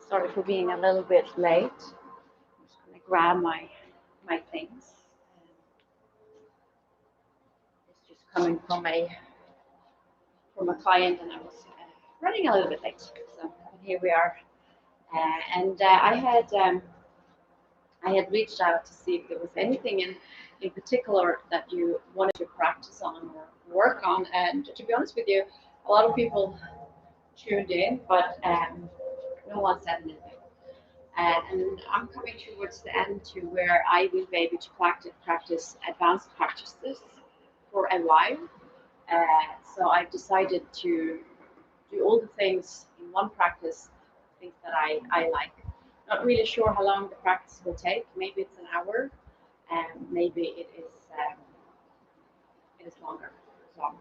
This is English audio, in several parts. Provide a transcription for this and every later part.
Sorry for being a little bit late. I'm just going to grab my things. It's just coming from a client, and I was running a little bit late. So here we are. I had reached out to see if there was anything in particular that you wanted to practice on or work on. And to be honest with you, a lot of people tuned in, but no one said anything. And I'm coming towards the end to where I will be able to practice advanced practices for a while. So I've decided to do all the things in one practice, things that I like. Not really sure how long the practice will take. Maybe it's an hour, and maybe it is longer. So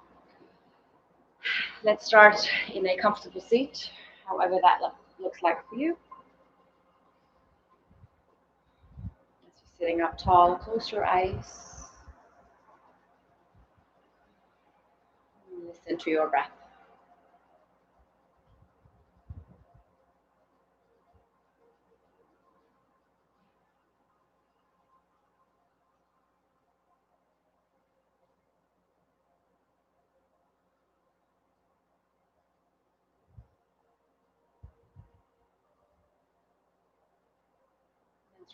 let's start in a comfortable seat, however that looks like for you. As you're sitting up tall, close your eyes. Listen to your breath.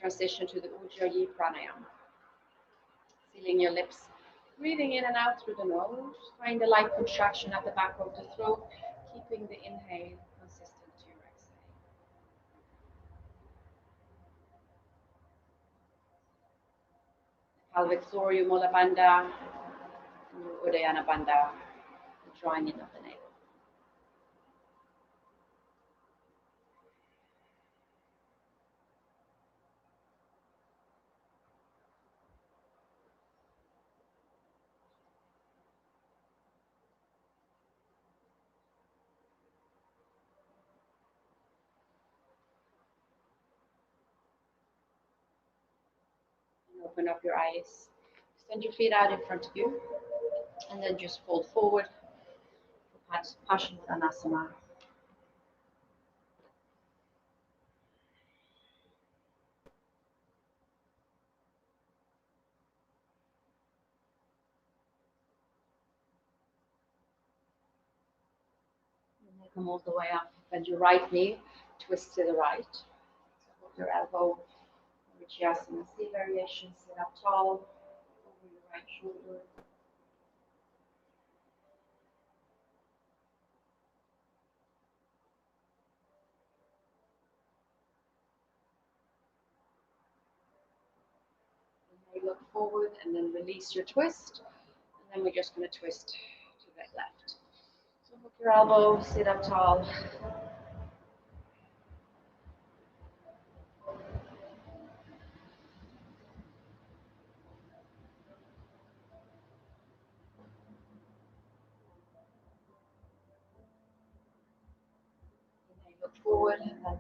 Transition to the Ujjayi pranayama. Sealing your lips, breathing in and out through the nose. Find a light contraction at the back of the throat, keeping the inhale consistent to your exhale. Pelvic floor, your Mula Bandha, and your Udayana Bandha, the drawing in of the navel. Open up your eyes, extend your feet out in front of you, and then just fold forward for Paschimottanasana. And then come all the way up, bend your right knee, twist to the right. So hold your elbow, Vinyasa, C variation, sit up tall, over your right shoulder. Look forward and then release your twist, and then we're just going to twist to the left. So hook your elbow, sit up tall. Look forward and then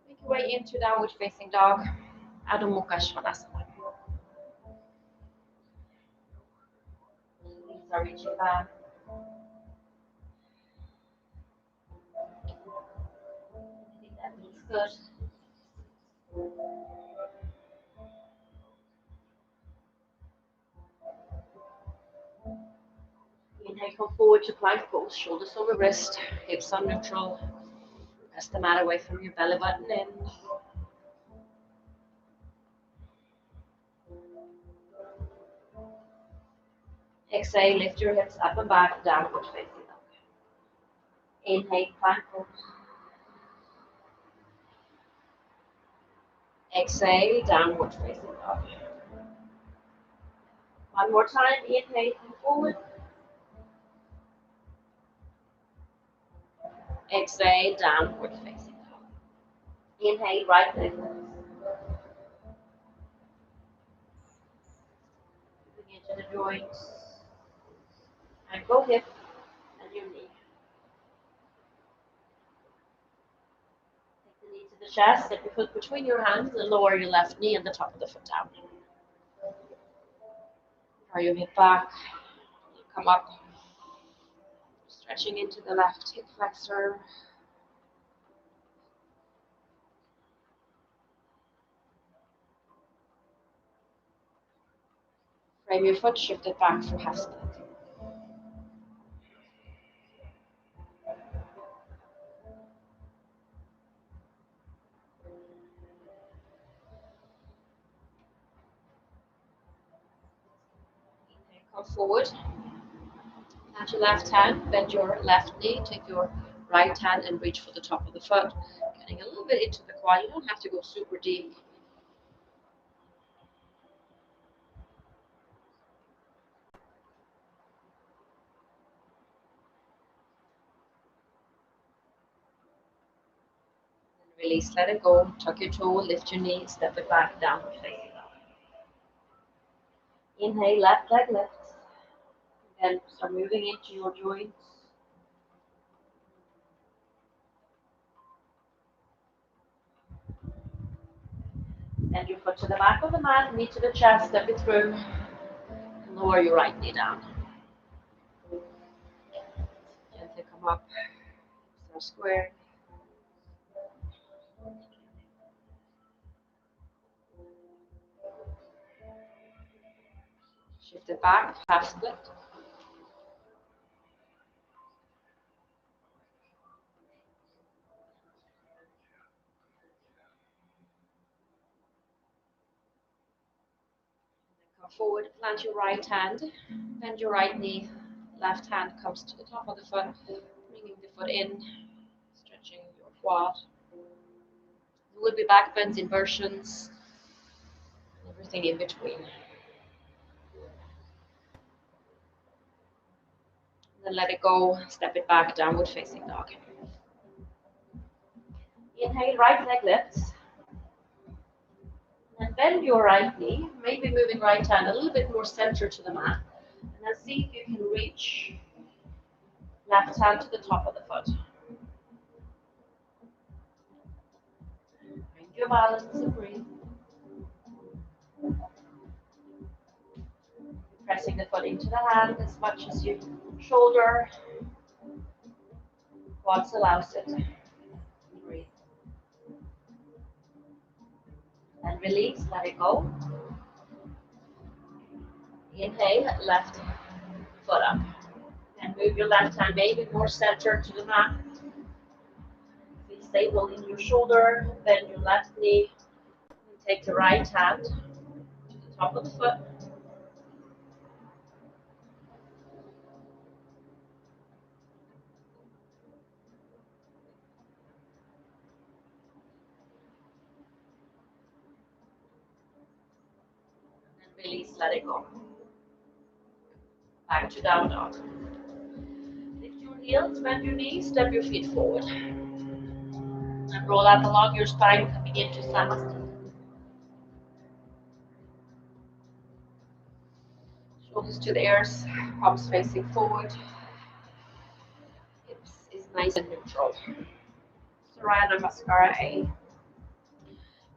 make your way into downward facing dog, Adho Mukha Svanasana. Knees are reaching back. I think that feels good. Inhale, come forward to plank pose, shoulders over wrist, hips on neutral. Press the mat away from your belly button in. Exhale, lift your hips up and back, downward facing dog. Inhale, plank pose. Exhale, downward facing dog. One more time, inhale, come forward. Exhale, downward facing dog. Inhale, right leg. Moving into the joints. Ankle, hip, and your knee. Take the knee to the chest, step your foot between your hands, and lower your left knee and the top of the foot down. Draw your hip back, come up, stretching into the left hip flexor. Claim your foot, shift it back for half split. Come forward. Plant your left hand, bend your left knee, take your right hand and reach for the top of the foot. Getting a little bit into the quad. You don't have to go super deep. Release, let it go. Tuck your toe, lift your knee, step it back, downward facing dog. Inhale, left leg lifts. Then start moving into your joints. Bend your foot to the back of the mat, knee to the chest, step it through. Lower your right knee down. Gently come up, start square. Shift it back, half split. Come forward, plant your right hand, bend your right knee, left hand comes to the top of the foot, bringing the foot in, stretching your quad. There will be back bends, inversions, everything in between. Then let it go, step it back, downward facing dog. Inhale, right leg lifts. And bend your right knee, maybe moving right hand a little bit more center to the mat. And then see if you can reach left hand to the top of the foot. Bring your balance and breathe. Pressing the foot into the hand as much as your shoulder, quads allows it. Breathe. And release, let it go. Inhale, left foot up. And move your left hand maybe more center to the mat. Be stable in your shoulder, bend your left knee. And take the right hand to the top of the foot. And release, let it go. Back to down dog. Lift your heels, bend your knees, step your feet forward. And roll out along your spine, coming into Samasthiti. Shoulders to the ears, palms facing forward. Hips is nice and neutral. Surya Namaskara A.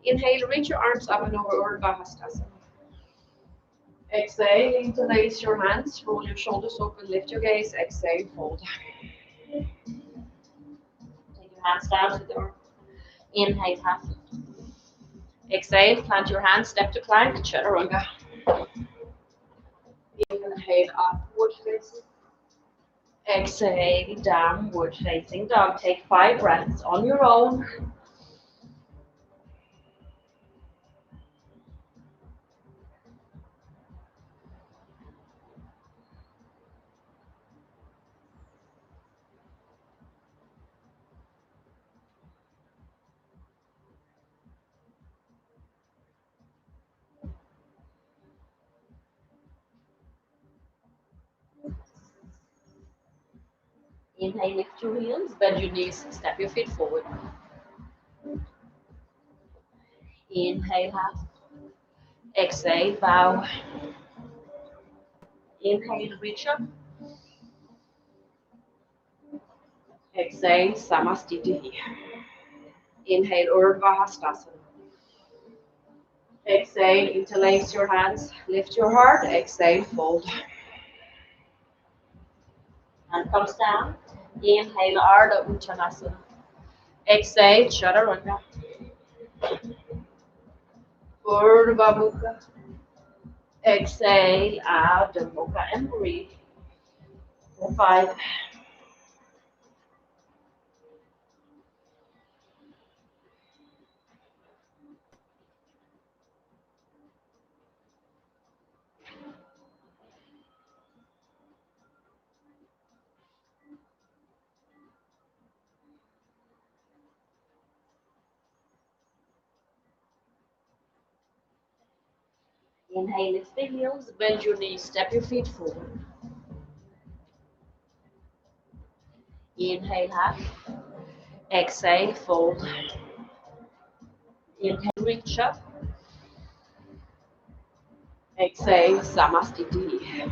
Inhale, reach your arms up and over Urdhva Hastasana. Exhale, interlace your hands, roll your shoulders open, lift your gaze, exhale, fold. Take your hands down to the earth. Inhale, half. Exhale, plant your hands, step to plank, chaturanga. Inhale, upward facing. Exhale, downward facing dog. Take 5 breaths on your own. Inhale, lift your heels, bend your knees, step your feet forward. Inhale, half. Exhale, bow. Inhale, reach up. Exhale, Samasthiti. Inhale, Urdhva Hastasana. Exhale, interlace your hands, lift your heart. Exhale, fold. And comes down. Inhale, Ardha Uttanasana. Exhale, Chaturanga. Urdhva Mukha. Exhale out, Dhammoka and breathe. For 5. Inhale, lift the heels, bend your knees, step your feet forward. Inhale, half. Exhale, fold. Inhale, reach up. Exhale, Samastiti.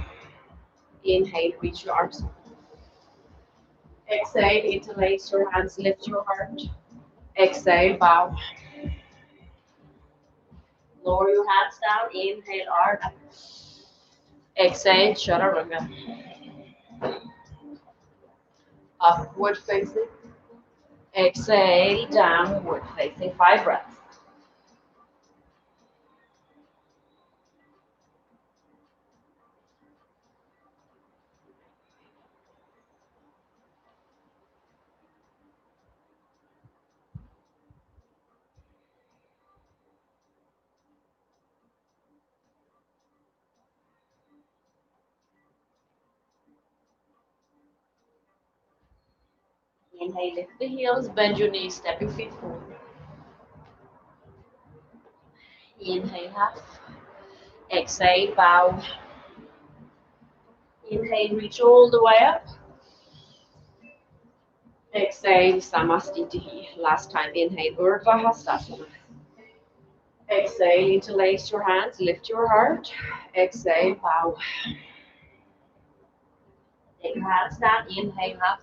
Inhale, reach your arms. Exhale, interlace your hands, lift your heart. Exhale, bow. Lower your hands down. Inhale, arch. Exhale, chaturanga. Upward facing. Exhale, downward facing. 5 breaths. Inhale, lift the heels, bend your knees, step your feet forward. Inhale, half. Exhale, bow. Inhale, reach all the way up. Exhale, Samastiti. Last time, inhale, Urdhva Hastasana. Exhale, interlace your hands, lift your heart. Exhale, bow. Take your hands down, inhale, half.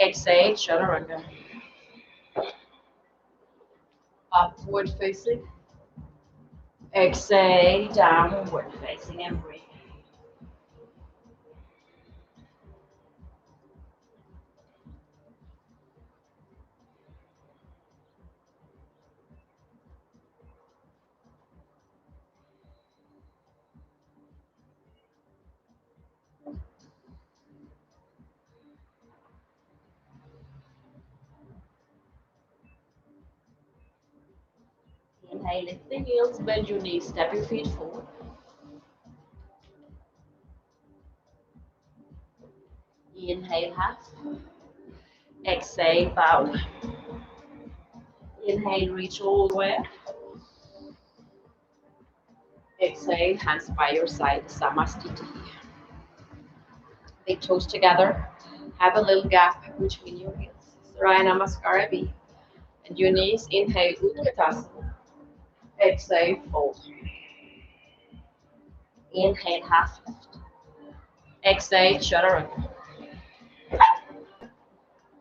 Exhale, chaturanga. Upward facing. Exhale, downward facing, and breathe. Inhale, lift the heels, bend your knees, step your feet forward. Inhale, half. Exhale, bow. Inhale, reach all the way up. Exhale, hands by your side, Samastiti. Big toes together. Have a little gap between your heels. Surya Namaskara B. And your knees, inhale, Utkatasana. Exhale, fold. Inhale, half lift. Exhale, chaturanga.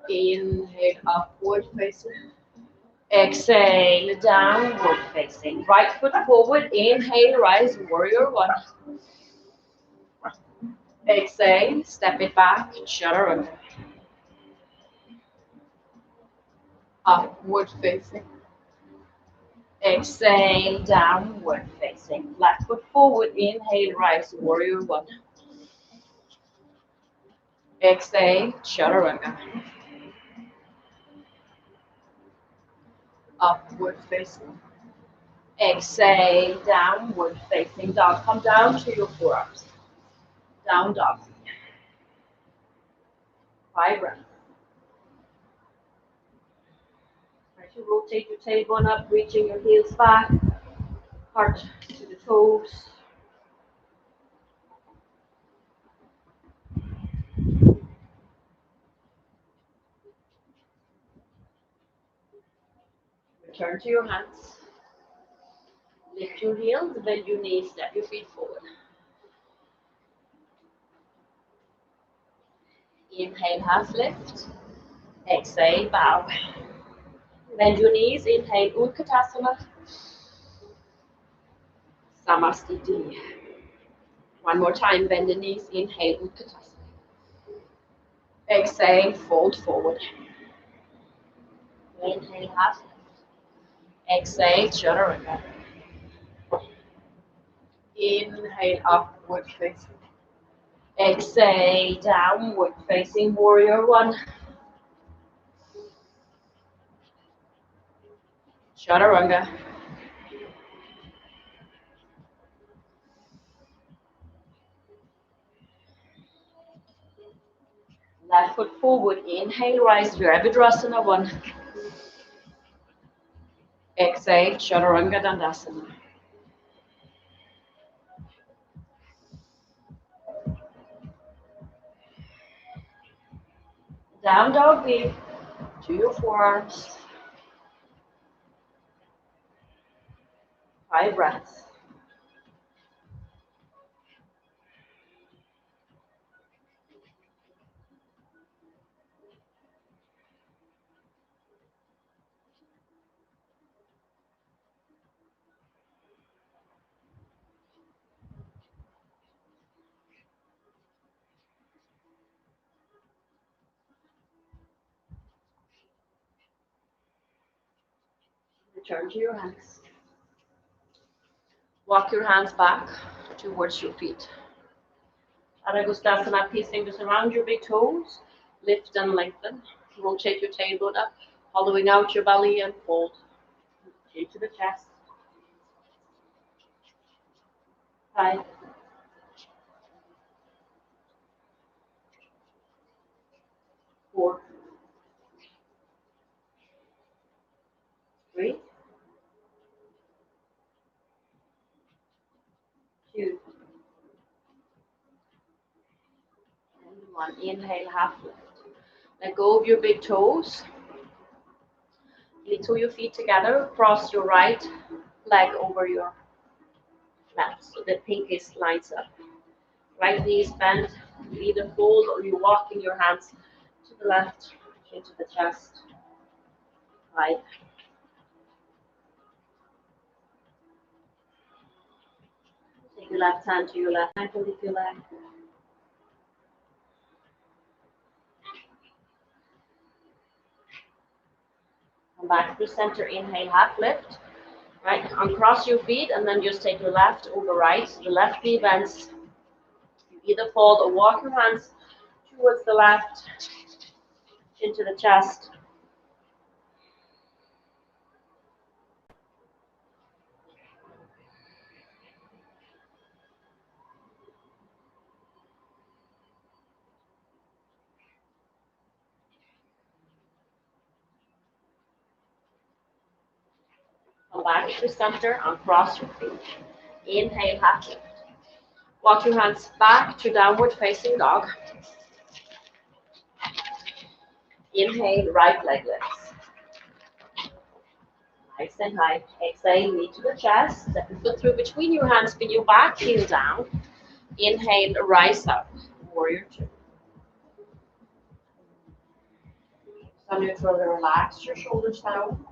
Inhale, upward facing. Exhale, downward facing. Right foot forward. Inhale, rise, warrior 1. Exhale, step it back, chaturanga. Upward facing. Exhale, downward facing. Left foot forward. Inhale, rise, warrior 1. Exhale, chaturanga. Upward facing. Exhale, downward facing dog. Come down to your forearms. Down dog. 5 breaths. Try to rotate your tailbone up, reaching your heels back, heart to the toes. Return to your hands. Lift your heels, bend your knees, step your feet forward. Inhale, half lift. Exhale, bow. Bend your knees, inhale, Utkatasana. Samastiti. One more time, bend the knees, inhale, Utkatasana. Exhale, fold forward. Inhale, half lift. Exhale, chaturanga. Inhale, upward facing. Exhale, downward facing warrior one. Chaturanga. Left foot forward. Inhale, rise, Virabhadrasana one. Exhale, Chaturanga Dandasana. Down dog V to your forearms. 5 breaths. Return to your hands. Walk your hands back towards your feet. Adagustasana, peace fingers around your big toes. Lift and lengthen. Rotate your tailbone up, hollowing out your belly and fold into the chest. 5, 4, 3, 2, and 1. Inhale, half lift. Let go of your big toes. Toe your feet together. Cross your right leg over your left so that pinky lines up. Right knee is bent. You either fold or you walk in your hands to the left, into the chest. 5. Take your left hand to your left ankle if you like. Come back to the center. Inhale, half lift. Right, uncross your feet and then just take your left over right. So the left knee bends. You either fold or walk your hands towards the left, into the chest. Come back to the center, uncross your feet. Inhale, half lift. Walk your hands back to downward facing dog. Inhale, right leg lifts. Nice and high. Exhale, knee to the chest. Step your foot through between your hands, spin your back heel down. Inhale, rise up. Warrior 2. So neutral, relax your shoulders down.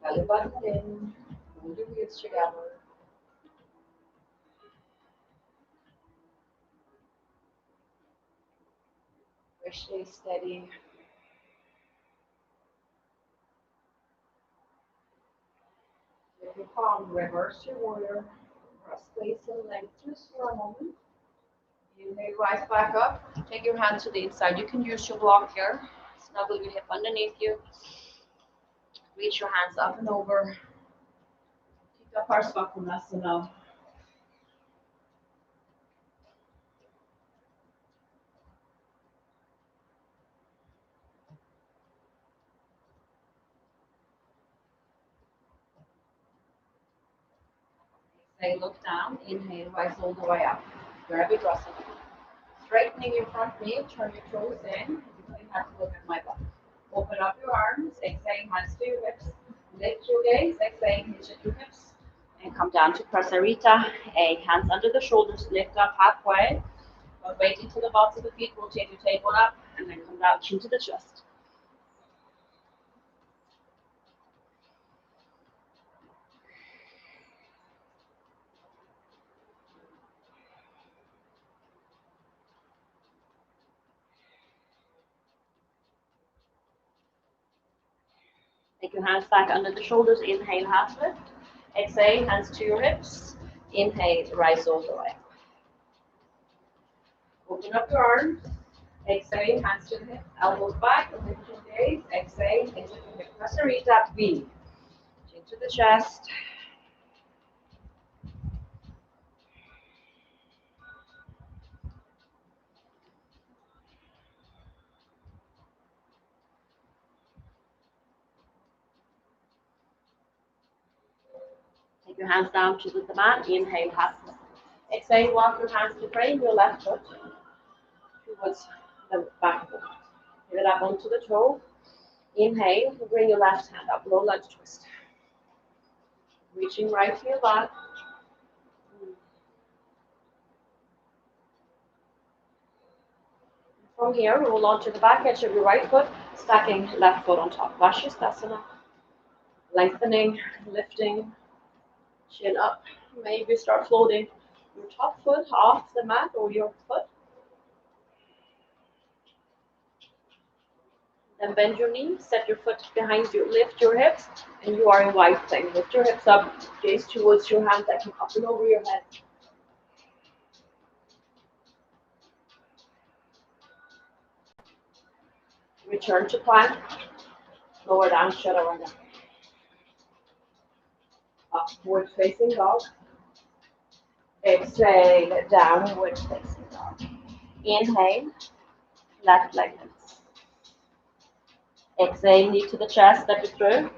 Belly button in. Hold your wheels together. Stay steady. If you palm, reverse your warrior. Cross face and length just for a moment. Inhale, rise back up. Take your hands to the inside. You can use your block here. Snuggle your hip underneath you. Reach your hands up and over. Pick up our Svakonasana. Exhale, look down. Inhale, rise all the way up. Virabhadrasana. Straightening your front knee, turn your toes in. You don't have to look at my butt. Open up your arms. Exhale, hands to your hips. Lift your gaze. Exhale, hinge at your hips. And come down to Prasarita. Hands under the shoulders. Lift up halfway. But wait until the bottoms of the feet. Rotate your tailbone up. And then come down into the chest. Take your hands back under the shoulders. Inhale, half lift. Exhale, hands to your hips. Inhale, rise all the way. Open up your arms. Exhale, hands to the hips, elbows back, lift your gaze. Exhale, into the hip pressarita, V. Chin to the chest. Take your hands down to the mat. Inhale, half. Exhale, walk your hands to frame your left foot towards the back foot. Give it up onto the toe. Inhale, bring your left hand up, low lunge twist. Reaching right to your back. From here, roll onto the back edge of your right foot, stacking left foot on top. Vashisthasana. Lengthening, lifting, chin up. Maybe start floating your top foot off the mat or your foot. Then bend your knee, set your foot behind you, lift your hips, and you are in wide plank. Lift your hips up, gaze towards your hands that come up and over your head. Return to plank. Lower down, chaturanga. Upward facing dog. Exhale, downward facing dog. Inhale, left leg lifts. Exhale, knee to the chest, step it through.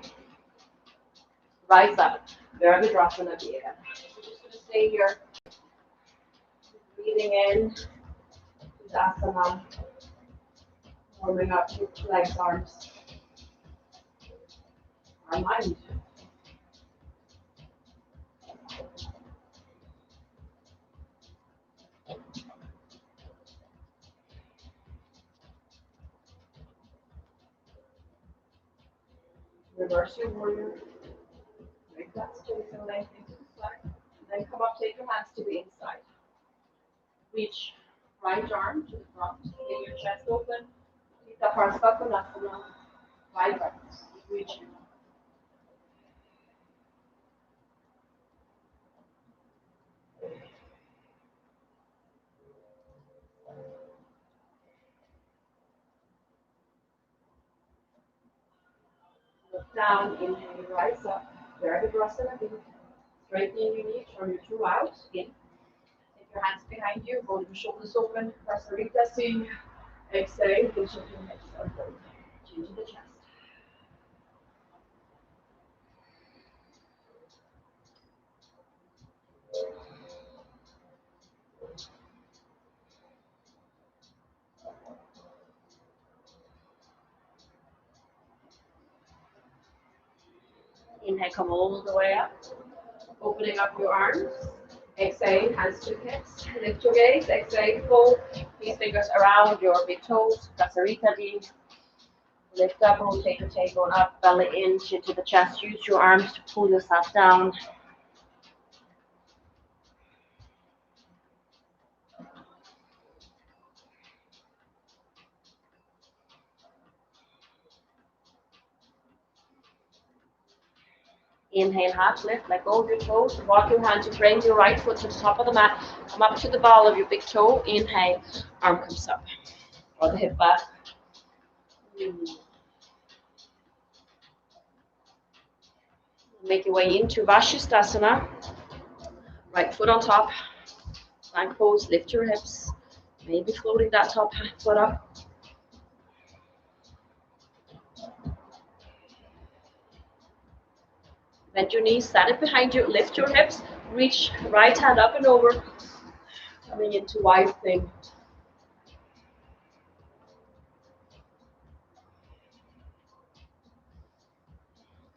Rise up. Virabhadrasana again. We're just going to stay here. Breathing in. Asana. Warming up your legs, arms. Our mind. Reverse your warrior. Make that space and length into the side. And then come up, take your hands to the inside. Reach right arm to the front. Get your chest open. Keep the Parskakonasana. 5 breaths. Reaching. Look down, inhale, rise up. Virabhadrasana. Straightening your knees, turn your two out. In. Take your hands behind you, hold your shoulders open. Prasarita Singh. Exhale, push up your hips upward. Chin to the chest. Inhale, come all the way up. Opening up your arms. Exhale, hands to hips. Lift your gaze. Exhale, fold. These fingers around your big toes. Prasarita D. Lift up, rotate your tailbone up, belly in, chin to the chest. Use your arms to pull yourself down. Inhale, half lift, let go of your toes. Walk your hand to frame your right foot to the top of the mat. Come up to the ball of your big toe. Inhale, arm comes up. Draw the hip back. Make your way into Vashisthasana. Right foot on top. Plank pose, lift your hips. Maybe floating that top foot up. Bend your knees, stand it behind you, lift your hips, reach right hand up and over, coming into wide thing.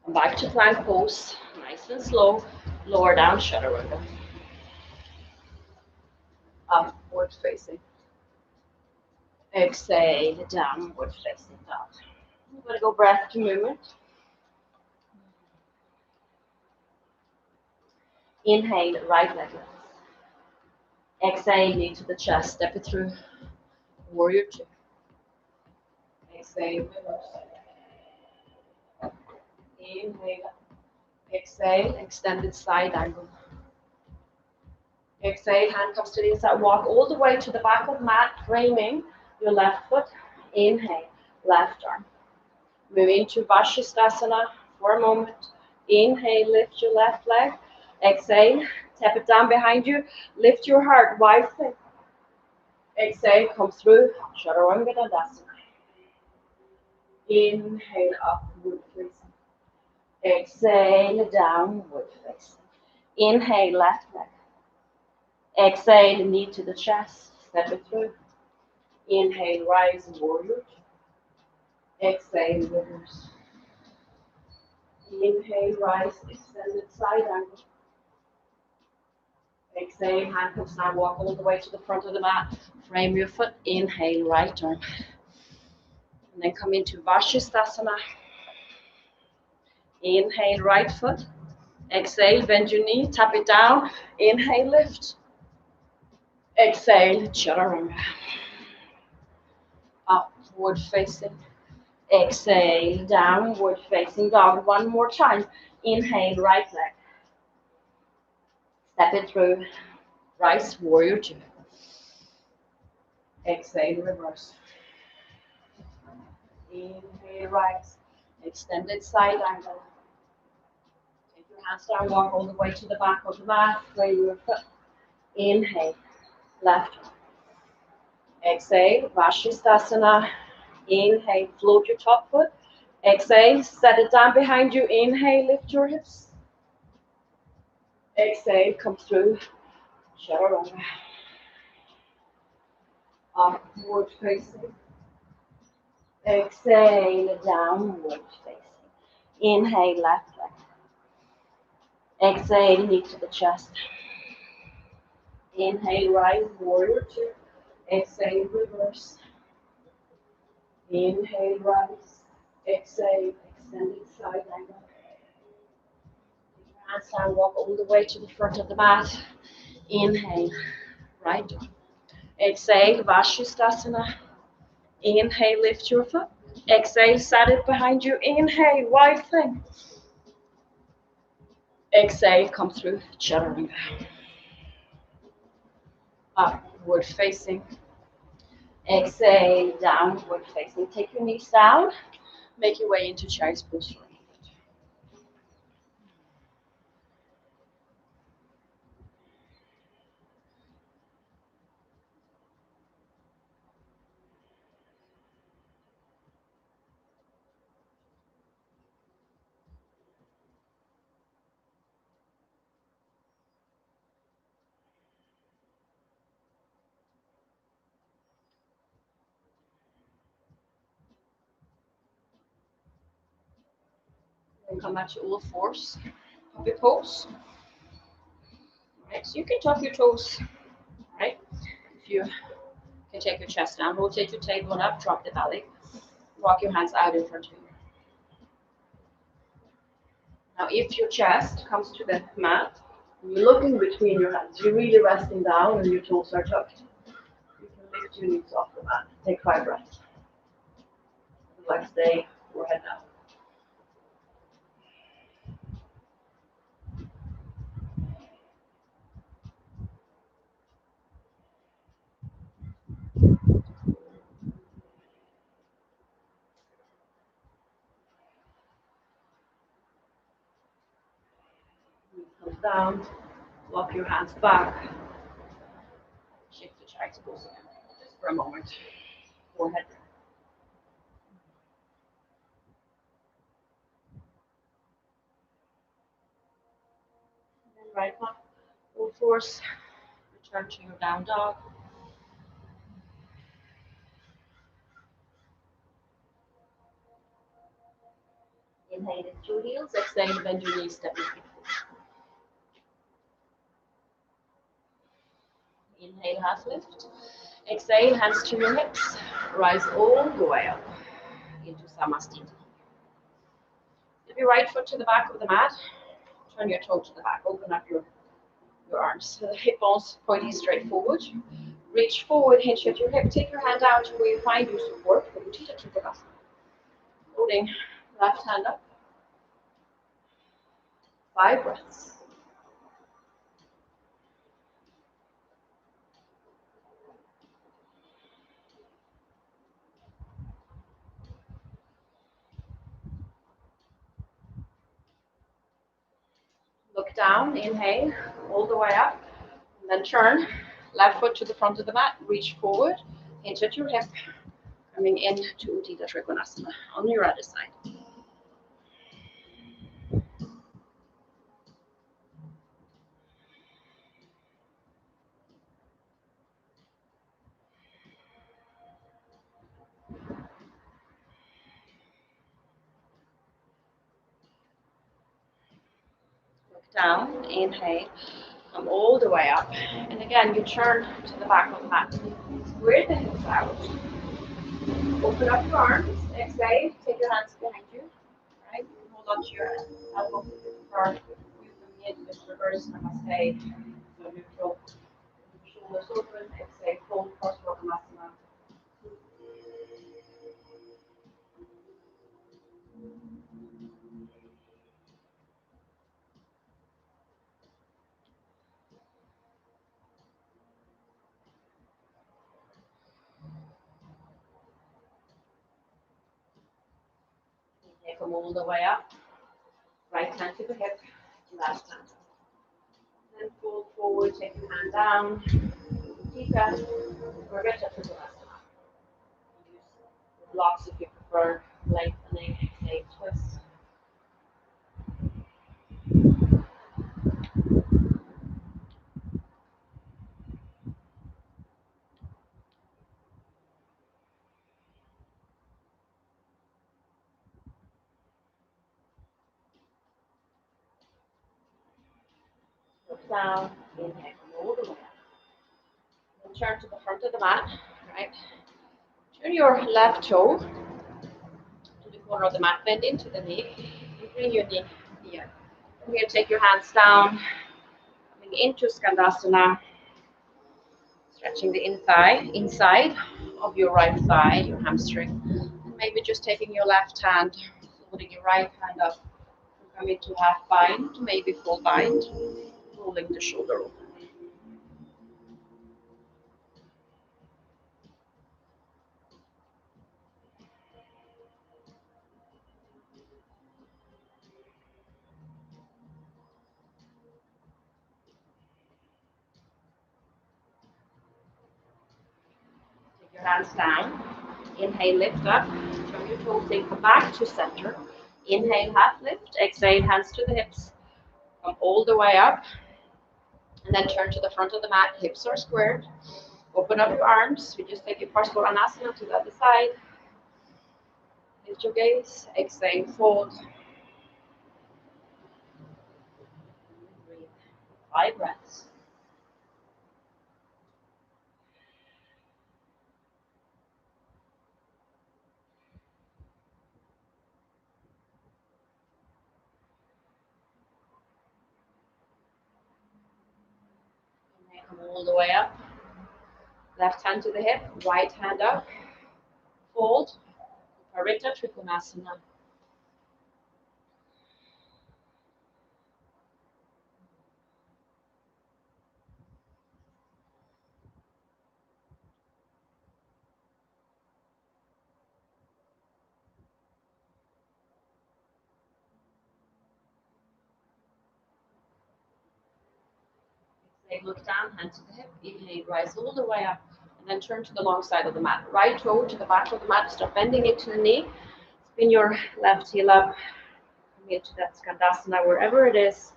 Come back to plank pose, nice and slow, lower down, chaturanga. Upward facing. Exhale, downward facing dog. We're going to go breath to movement. Inhale, right leg lifts. Exhale, knee to the chest, step it through. Warrior two. Exhale, reverse. Inhale, exhale, extended side angle. Exhale, hand comes to the inside. Walk all the way to the back of the mat, framing your left foot. Inhale, left arm. Move into Vashisthasana for a moment. Inhale, lift your left leg. Exhale, tap it down behind you. Lift your heart, wide thing. Exhale, come through. Chaturanga Dandasana. Inhale, upward facing. Exhale, downward facing. Inhale, left leg. Exhale, knee to the chest. Step it through. Inhale, rise, warrior. Exhale, reverse. Inhale, rise, extended side angle. Exhale, hand comes down, walk all the way to the front of the mat. Frame your foot. Inhale, right arm. And then come into Vashisthasana. Inhale, right foot. Exhale, bend your knee, tap it down. Inhale, lift. Exhale, chaturanga. Upward facing. Exhale, downward facing dog. One more time. Inhale, right leg. Step it through. Rise, warrior two. Exhale, reverse. Inhale, rise. Extended side angle. Take your hands down, walk all the way to the back of the mat. Frame your foot. Inhale, left. Exhale, Vashisthasana. Inhale, float your top foot. Exhale, set it down behind you. Inhale, lift your hips. Exhale, come through. Chaturanga. Upward facing. Exhale, downward facing. Inhale, left leg. Exhale, knee to the chest. Inhale, rise, warrior two. Exhale, reverse. Inhale, rise. Exhale, extended side angle. Hands down, walk all the way to the front of the mat. Inhale, right arm. Exhale, Vashisthasana. Inhale, lift your foot. Exhale, set it behind you. Inhale, wide thing. Exhale, come through, chaturanga. Upward facing. Exhale, downward facing. Take your knees down. Make your way into child's pose for a moment. Then come back to all fours. Puppy pose. Right, so you can tuck your toes. Right, if you can take your chest down, rotate your tailbone up, drop the belly. Rock your hands out in front of you. Now, if your chest comes to the mat, you're looking between your hands, you're really resting down and your toes are tucked. You can lift your knees off the mat. Take 5 breaths. Relax, stay, forehead down. Comes down, walk your hands back. Shift the child's pose again, just for a moment. Forehead down. And then right up, all fours. Return to your down dog. Inhale, lift your heels. Exhale, bend your knees, step your feet forward. Inhale, half lift. Exhale, hands to your hips. Rise all the way up into Samastiti. Give your right foot to the back of the mat. Turn your toe to the back. Open up your arms. So the hip bones pointing straight forward. Reach forward, hinge at your hip. Take your hand down to where you find your support for Utthita Trikonasana. Holding left hand up. 5 breaths. Look down, inhale, all the way up, and then turn. Left foot to the front of the mat, reach forward, hinge at your hip, coming into Uddiyana Trikonasana on your other side. Look down, inhale, come all the way up. And again, you turn to the back of the mat. Square the hips out. Open up your arms. Exhale, take your hands behind you. Right? You can hold on to your elbow or you can mid with reverse namaste. So neutral. Shoulders open. Exhale, fold cross Padmasana. Take them all the way up. Right hand to the hip, left hand. Then fold forward, take your hand down. Deep breath. Reverse to Padmasana. Use blocks if you prefer. Lengthening, exhale, twist. Look down, inhale, come all the way up. Then turn to the front of the mat, right? Turn your left toe to the corner of the mat, bend into the knee, and bring your knee here. From here, take your hands down, coming into Skandasana, stretching the inside of your right thigh, your hamstring. And maybe just taking your left hand, holding your right hand up, coming to half bind, maybe full bind, rolling the shoulder over. Take your hands down. Inhale, lift up. Turn your toes in, come back to center. Inhale, half lift. Exhale, hands to the hips. Come all the way up. And then turn to the front of the mat. Hips are squared. Open up your arms. We just take your Parsvarasana to the other side. Lift your gaze. Exhale, fold. Breathe. 5 breaths. Inhale, come all the way up. Left hand to the hip. Right hand up. Fold. Parita Trikonasana. Exhale, look down, hand to the hip. Inhale, rise all the way up. And then turn to the long side of the mat. Right toe to the back of the mat. Start bending into the knee. Spin your left heel up. Come into that Skandasana, wherever it is.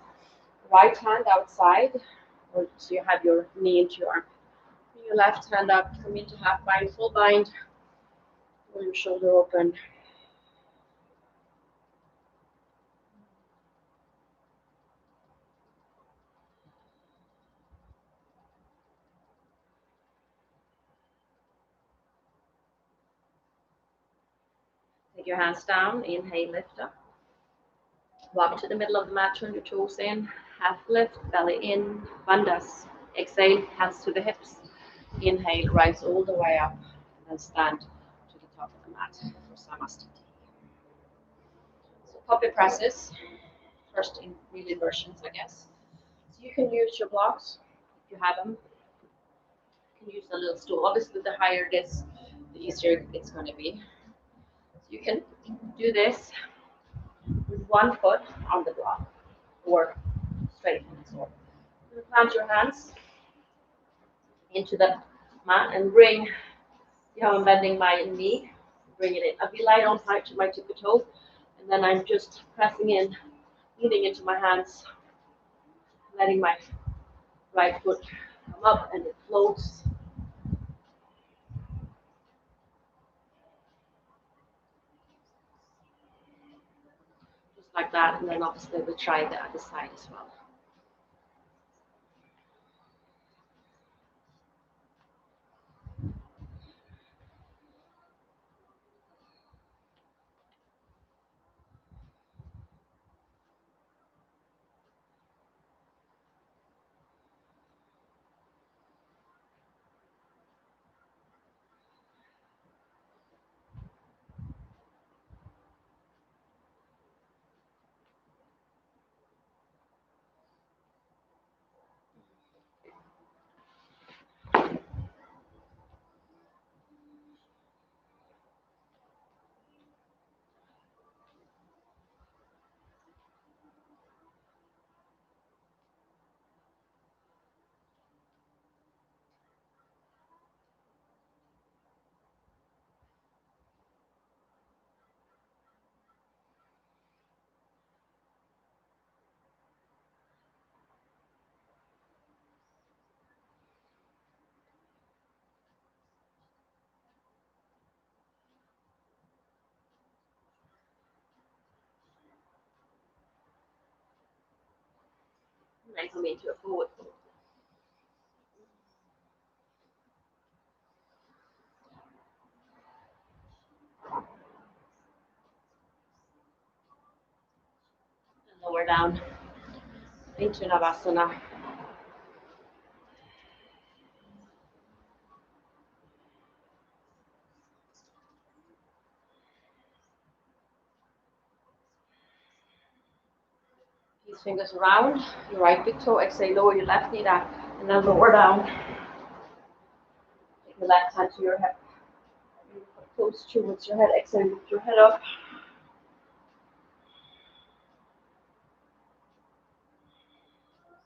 Right hand outside. Or so you have your knee into your arm. Bring your left hand up. Come into half bind, full bind. Pull your shoulder open. Take your hands down. Inhale, lift up. Walk to the middle of the mat, turn your toes in, half lift, belly in, bandhas. Exhale, hands to the hips. Inhale, rise all the way up, and then stand to the top of the mat for Samastiti. So puppet presses, first in real inversions, I guess. So you can use your blocks, if you have them. You can use the little stool. Obviously, the higher it is, the easier it's going to be. So you can do this with one foot on the block, or straight. So plant your hands into the mat and bring, you know, I'm bending my knee, bring it in. I'll be light on tight to my tippy toe, and then I'm just pressing in, leaning into my hands, letting my right foot come up and it floats. Just like that, and then obviously we'll try the other side as well. And then come into a forward fold. And lower down into Navasana. These fingers around your right big toe. Exhale, lower your left knee down, and then lower down. Take the left hand to your hip. Close towards your head. Exhale, lift your head up.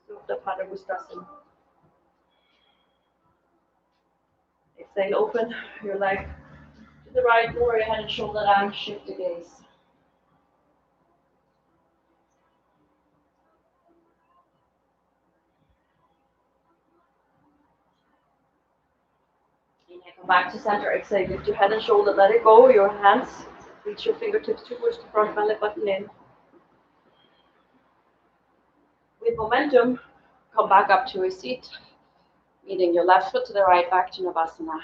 Supta Pada Mustasana. Exhale, open your leg to the right, lower your head and shoulder down, shift the gaze. Inhale, come back to center. Exhale, lift your head and shoulder, let it go. Your hands, reach your fingertips towards the front, belly button in. With momentum, come back up to a seat, meeting your left foot to the right, back to Navasana.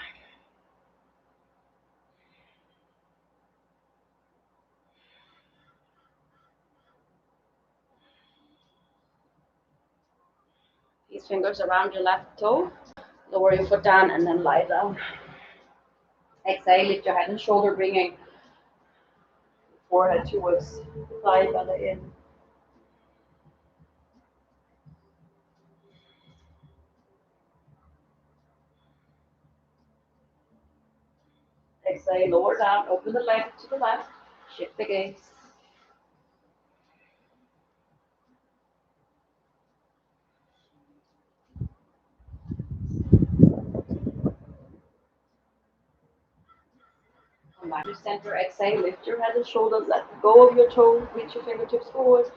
These fingers around your left toe. Lower your foot down and then lie down. Exhale, lift your head and shoulder, bringing forehead towards the thigh, belly in. Exhale, lower down, open the leg to the left, shift the gaze. Come back to center, exhale, lift your head and shoulders, let go of your toe, reach your fingertips forward.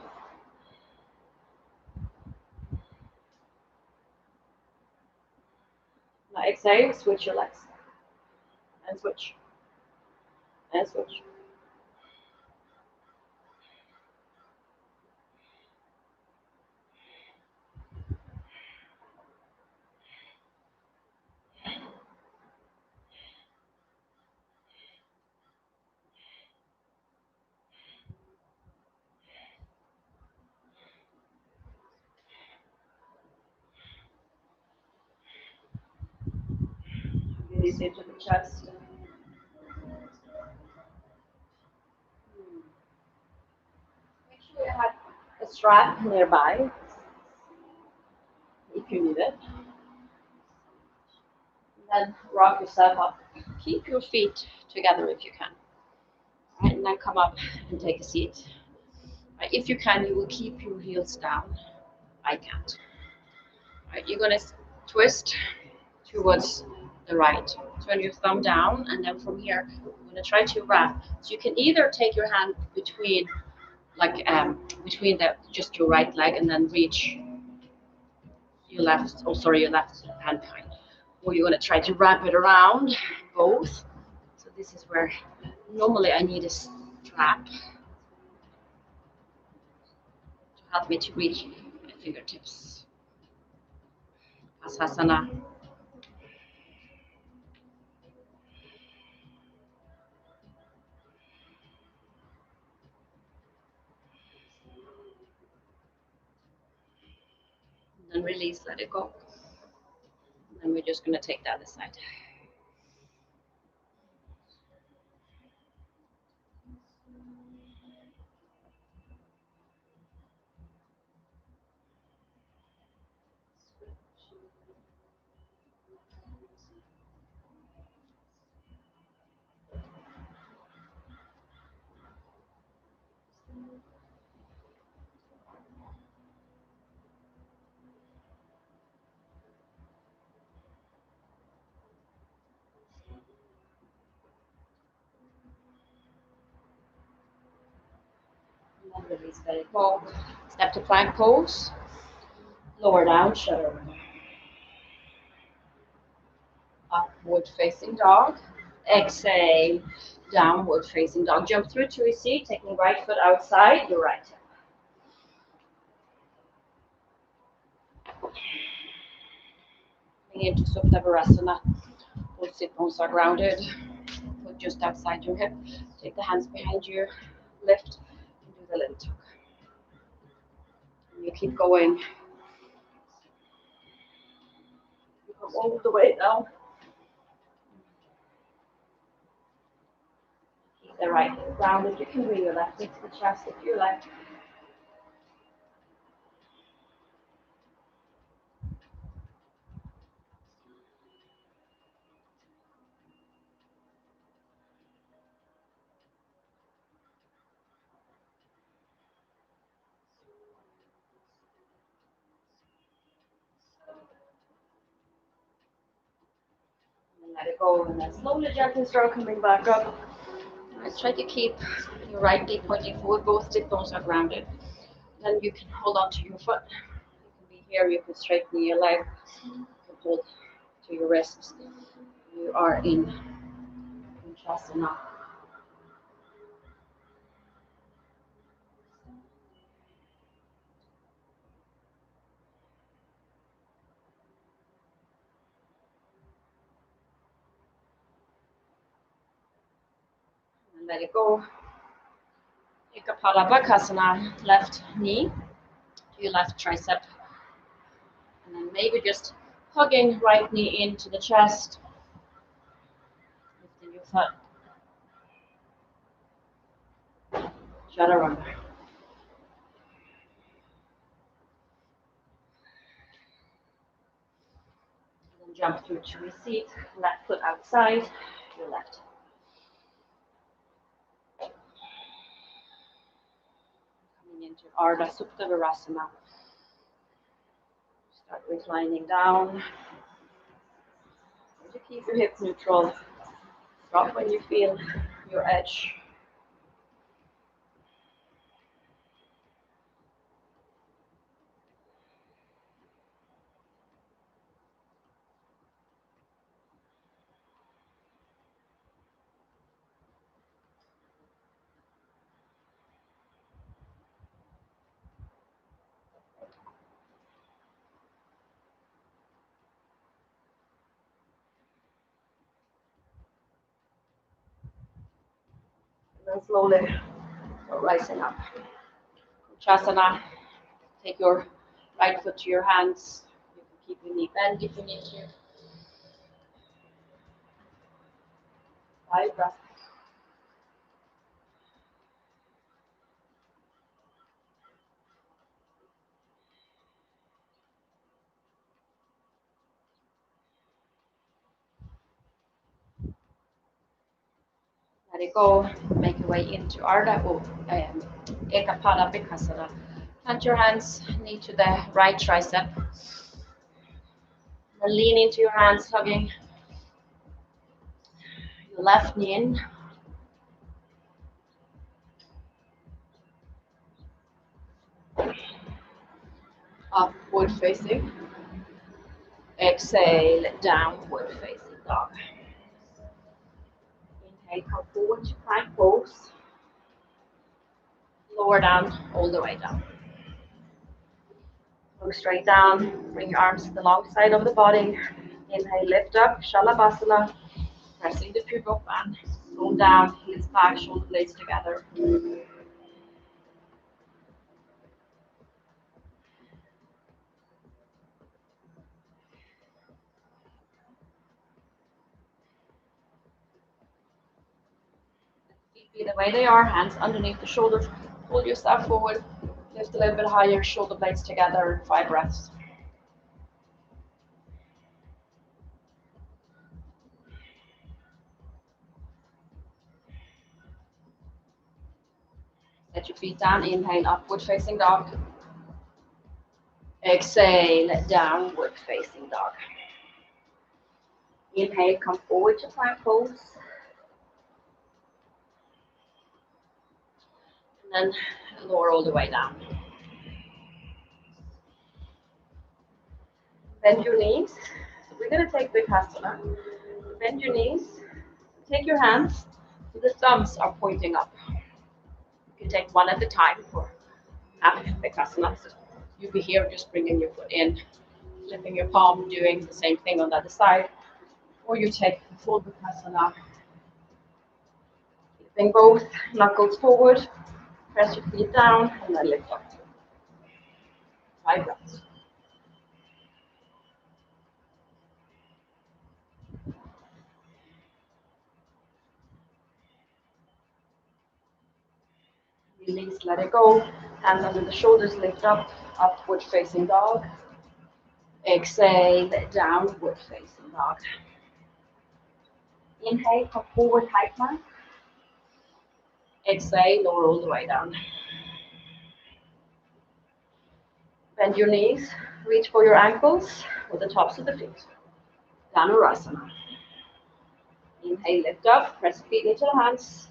Now exhale, switch your legs. And switch. And switch. Release into the chest. Make sure you have a strap nearby if you need it. Then rock yourself up. Keep your feet together if you can. Right, and then come up and take a seat. Right, if you can, you will keep your heels down. I can't. Right, you're gonna twist towards the right. Turn your thumb down, and then from here, you're gonna try to wrap. So you can either take your hand between, like between the just your right leg, and then reach your left. Oh, sorry, your left hand behind. Or you're gonna try to wrap it around both. So this is where normally I need a strap to help me to reach my fingertips. Asasana. Then release, let it go. And we're just going to take the other side. And then release, let it go. Step to plank pose. Lower down, shoulder. Upward facing dog. Exhale, downward facing dog. Jump through to a seat, taking right foot outside, your right hip. Coming into Supta Virasana. Both sit bones are grounded. Foot just outside your hip. Take the hands behind you. Lift and do the little tuck. And you keep going. You come all the way down. Keep the right hip grounded. You can bring your left hip to the chest if you like. Let it go, and then slowly, gently start coming back up. Let's try to keep your right knee pointing forward. Both sit bones are grounded. Then you can hold on to your foot. You can be here. You can straighten your leg. You can hold to your wrists. You are in Pinchasana. And let it go. Ekapada left knee to your left tricep. And then maybe just hugging right knee into the chest. Lifting your foot. Chaturanga. And then jump through to a seat. Left foot outside, your left. Coming into Ardha Supta Virasana. Start reclining down. Try to keep your hips neutral. Drop when you feel your edge. And then slowly start rising up. Chasana. Take your right foot to your hands. You can keep your knee bent if you need to. 5 breaths. Let it go. Make your way into Ardha Ekapada Bikasana. Plant your hands, knee to the right tricep. And lean into your hands, hugging your left knee in. Upward facing. Exhale, downward facing dog. Inhale, come forward to plank pose. Lower down, all the way down. Look straight down, bring your arms to the long side of the body. Inhale, lift up, Shalabhasana. Pressing the pubic band. Going down, heels back, shoulder blades together. Feet be the way they are, hands underneath the shoulders. Pull yourself forward, lift a little bit higher, shoulder blades together, 5 breaths. Let your feet down, inhale, upward facing dog. Exhale, downward facing dog. Inhale, come forward to plank pose. And then lower all the way down. Bend your knees. So we're going to take Vipassana. Bend your knees. Take your hands so the thumbs are pointing up. You can take one at a time for half Vipassana. So you'll be here just bringing your foot in, flipping your palm, doing the same thing on the other side. Or you take the full Vipassana. Keeping both knuckles forward. Press your feet down and then lift up. 5 breaths. Release, let it go. Hands under the shoulders, lift up, upward facing dog. Exhale, downward facing dog. Inhale, come forward, high plank. Exhale, lower all the way down. Bend your knees, reach for your ankles with the tops of the feet. Dhanurasana. Inhale, lift up, press feet into the hands.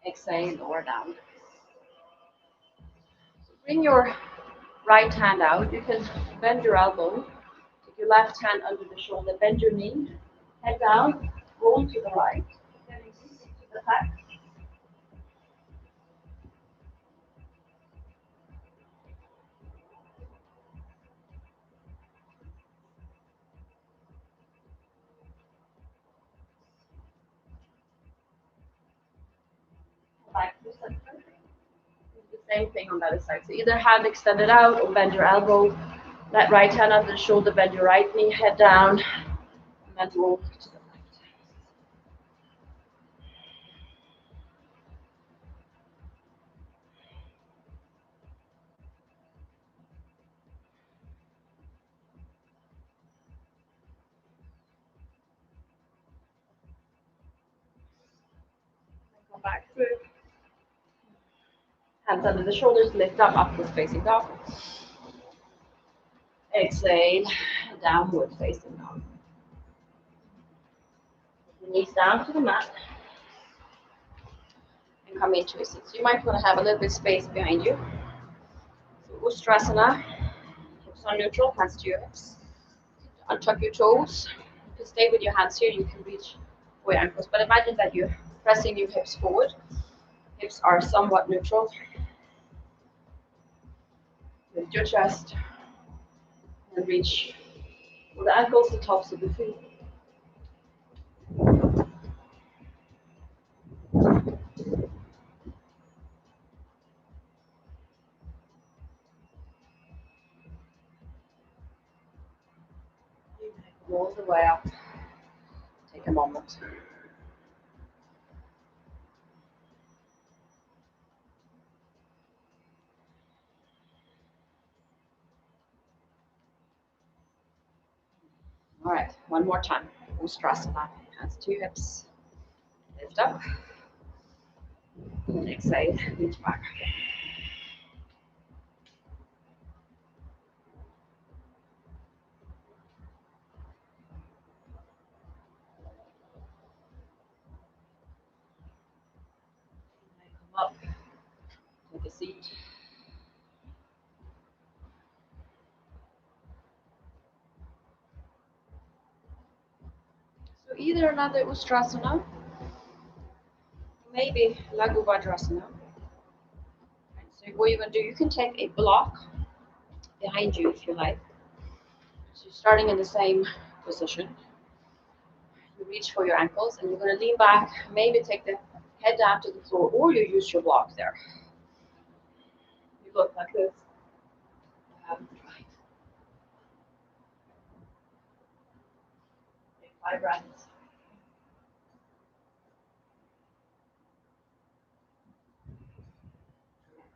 Exhale, lower down. Bring your right hand out. You can bend your elbow. Take your left hand under the shoulder. Bend your knee. Head down. Roll to the right. To the back. Back to the center. The same thing on the other side. So either hand extended out or bend your elbow. That right hand under the shoulder. Bend your right knee. Head down. And then roll to the left. Come back through. Hands under the shoulders, lift up, upward facing dog. Exhale, downward facing dog. Knees down to the mat. And come into a seat. So you might want to have a little bit of space behind you. So Ustrasana, hips are neutral, hands to your hips. Untuck your toes. You can stay with your hands here, you can reach for your ankles. But imagine that you're pressing your hips forward. Hips are somewhat neutral. Lift your chest and reach for the ankles, the tops of the feet. All the way up. Take a moment. So All right, one more time. Ustrasana. Hands to hips. Lift up. And exhale. Reach back. Come up. Take a seat. So either another Ustrasana, maybe Laghu Vajrasana. So what you're going to do, you can take a block behind you if you like. So you're starting in the same position. You reach for your ankles and you're going to lean back, maybe take the head down to the floor, or you use your block there. You look like this. Take 5 breaths.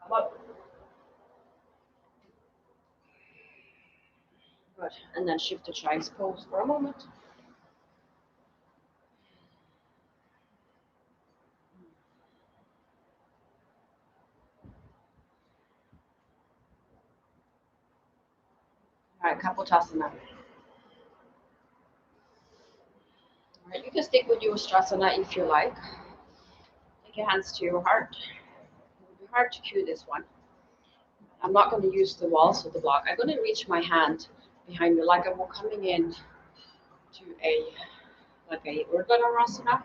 Come up. Good. And then shift to child's pose for a moment. All right, Kapotasana. All right, you can stick with your Ustrasana if you like. Take your hands to your heart. It will be hard to cue this one. I'm not going to use the walls of the block. I'm going to reach my hand behind me like I'm coming in to a Urdhvanarasana,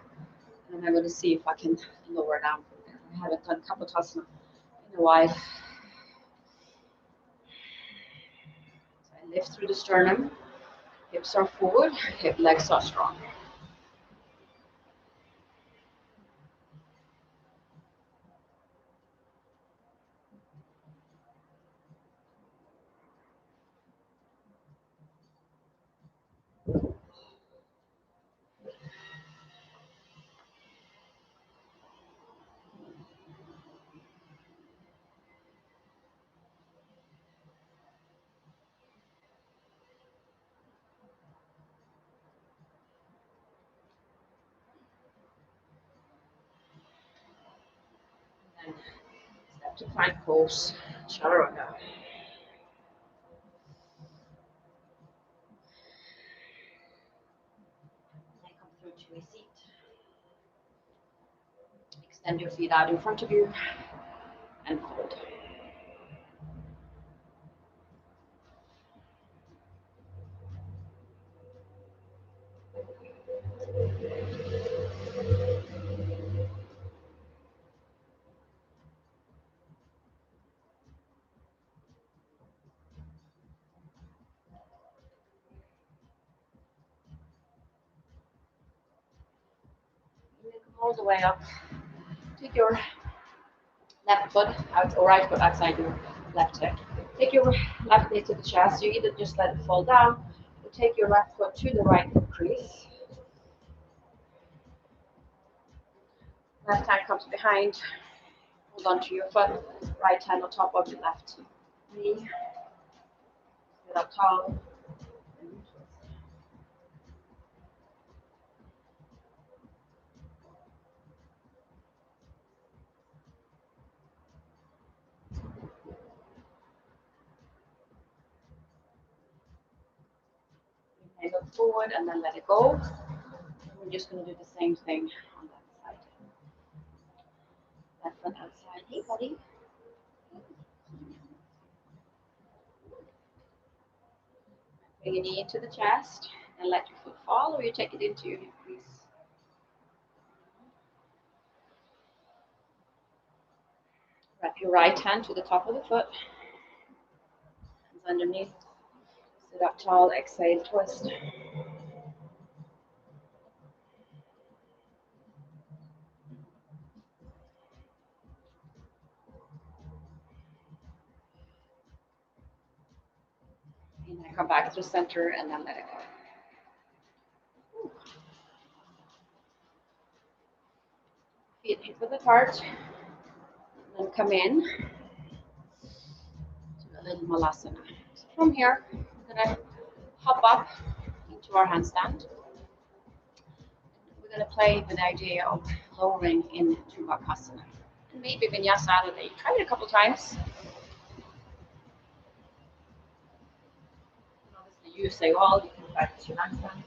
and I'm going to see if I can lower down from there. I haven't done Kapotasana in a while. So I lift through the sternum, hips are forward, hip legs are strong. And step to plank pose, chaturanga. Then come through to a seat. Extend your feet out in front of you and fold. And then come all the way up. Take your left foot out or right foot outside your left hip. Take your left knee to the chest. You either just let it fall down or take your left foot to the right hip crease. Left hand comes behind. Hold on to your foot. Right hand on top of your left knee. Sit up tall. And look forward and then let it go. We're just going to do the same thing on that side. Left foot outside. Hey, buddy. Bring your knee into the chest and let your foot fall, or you take it into your hip crease. Wrap your right hand to the top of the foot. Hands underneath. Sit up tall. Exhale, twist. And then come back to center and then let it go. Feet hip width apart. And then come in to a little malasana. So from here, I'm going to hop up into to our handstand. We're going to play with the idea of lowering into Bakasana. And maybe vinyasa out of it. Try it a couple times. And obviously you say, well, you can practice your handstands.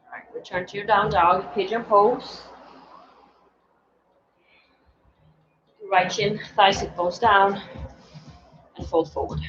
All right, return to your down dog, pigeon pose. Right shin, thigh sit bones down, and fold forward.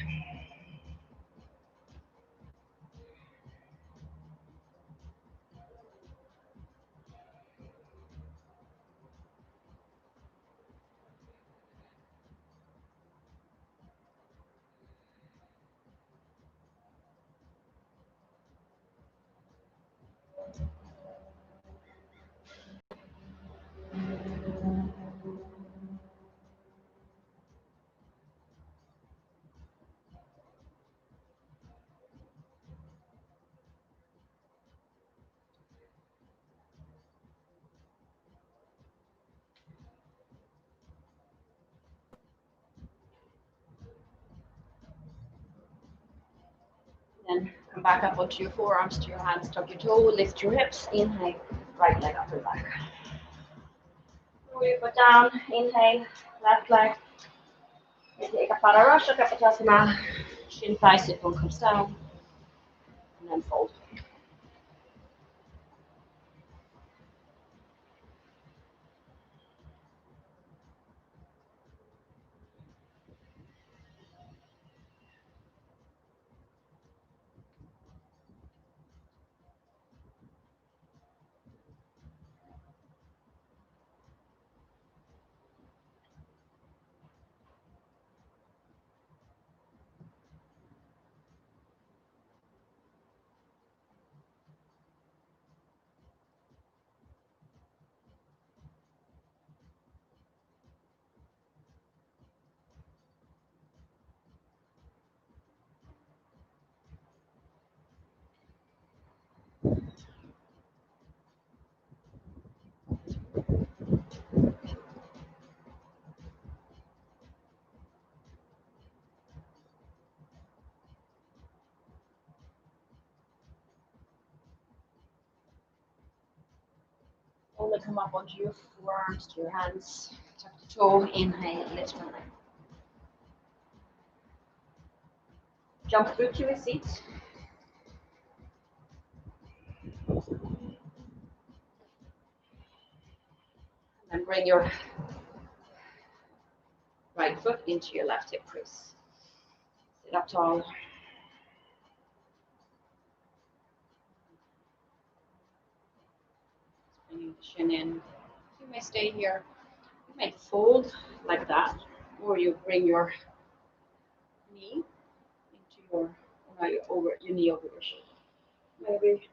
Then come back up onto your forearms, to your hands, tuck your toe, lift your hips, inhale, right leg up and back. Roll your foot down, inhale, left leg. Take a Pararasha Kapatasana, shin thigh sit bone comes down, and then fold. Only come up onto your forearms, to your hands, tuck the toe, inhale, lift my leg. Jump through to a seat. And bring your right foot into your left hip crease. Sit up tall. Bringing the shin in. You may stay here. You may fold like that, or you bring your knee into your, over your knee over your shoulder. Maybe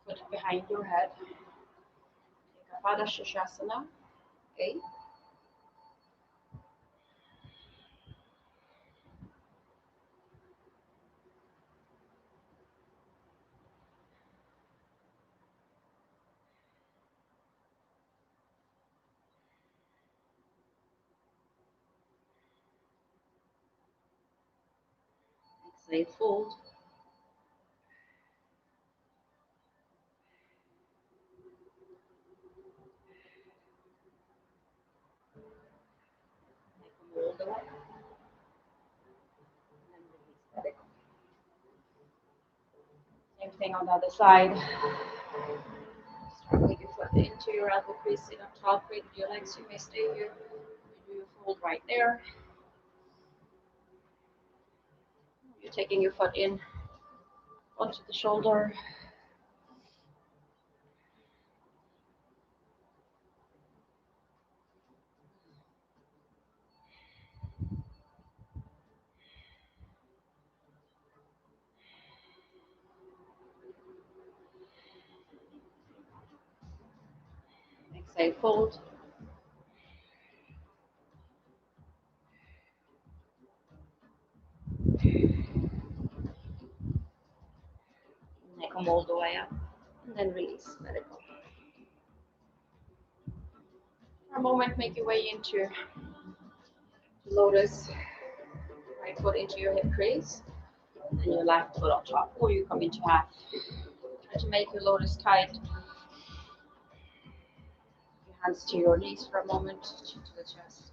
put it behind your head. Take a Pada Shashasana. Okay. Exhale, fold. Come all the way. And then release, let it go. Same thing on the other side. Start with your foot into your elbow crease, sit on top, breathe with your legs. You may stay here. You do a fold right there. You're taking your foot in onto the shoulder. Exhale, fold. And come all the way up. And then release, let it go. For a moment, make your way into lotus. Right foot into your hip crease. And your left foot on top. Or you come into half. Try to make your lotus tight. Your hands to your knees for a moment, chin to the chest.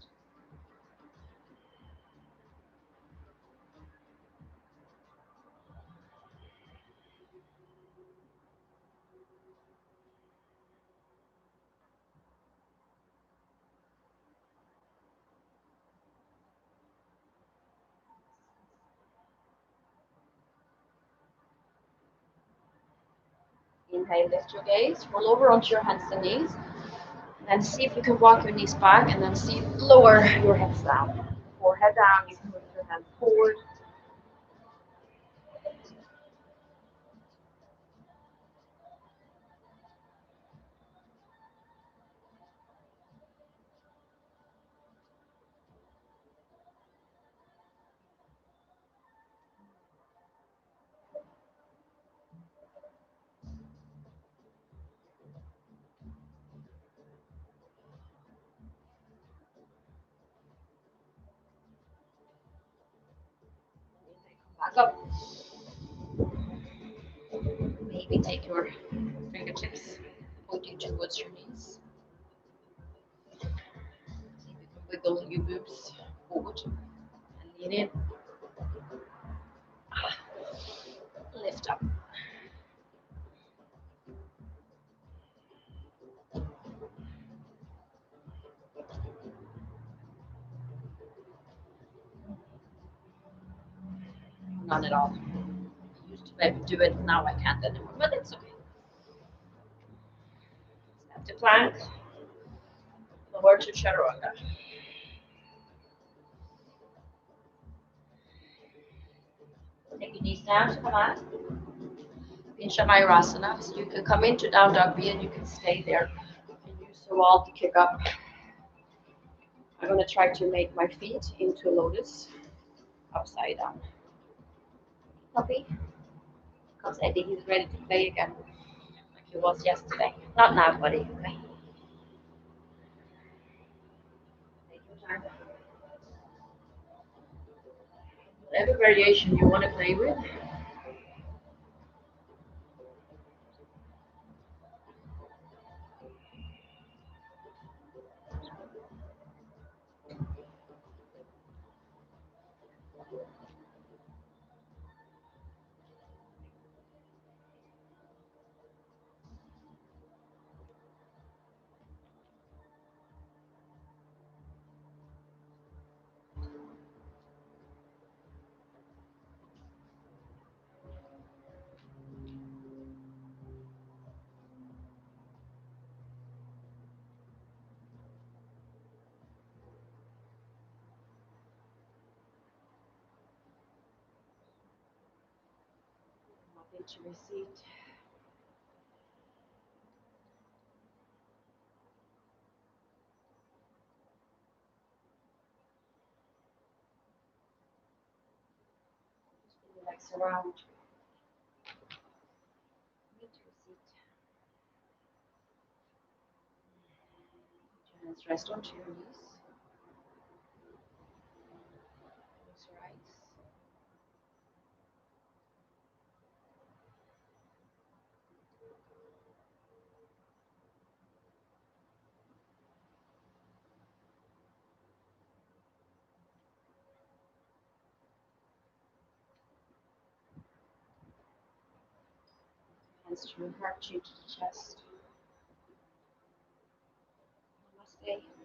Inhale, lift your gaze, roll over onto your hands and knees, and then see if you can walk your knees back, and then see lower your hips down. Forehead down, you can move your hands forward. Back up. Maybe take your fingertips pointing towards your knees. See if you can wiggle your boobs forward and lean in. Lift up. None at all. I used to be able to do it, now I can't anymore, but it's okay. Step to plank. Lower to chaturanga. Take your knees down to the mat. Pincha Mayurasana. So you can come into down dog B and you can stay there. You can use the wall to kick up. I'm going to try to make my feet into lotus upside down. Puppy. Because Eddie, he's ready to play again like he was yesterday. Not now, buddy. Okay. Take your time. Whatever variation you want to play with. Come up into your seat. Just relax around. Into your seat. Let your hands rest onto your knees. Close your eyes. hands to your heart, chin to the chest. Namaste.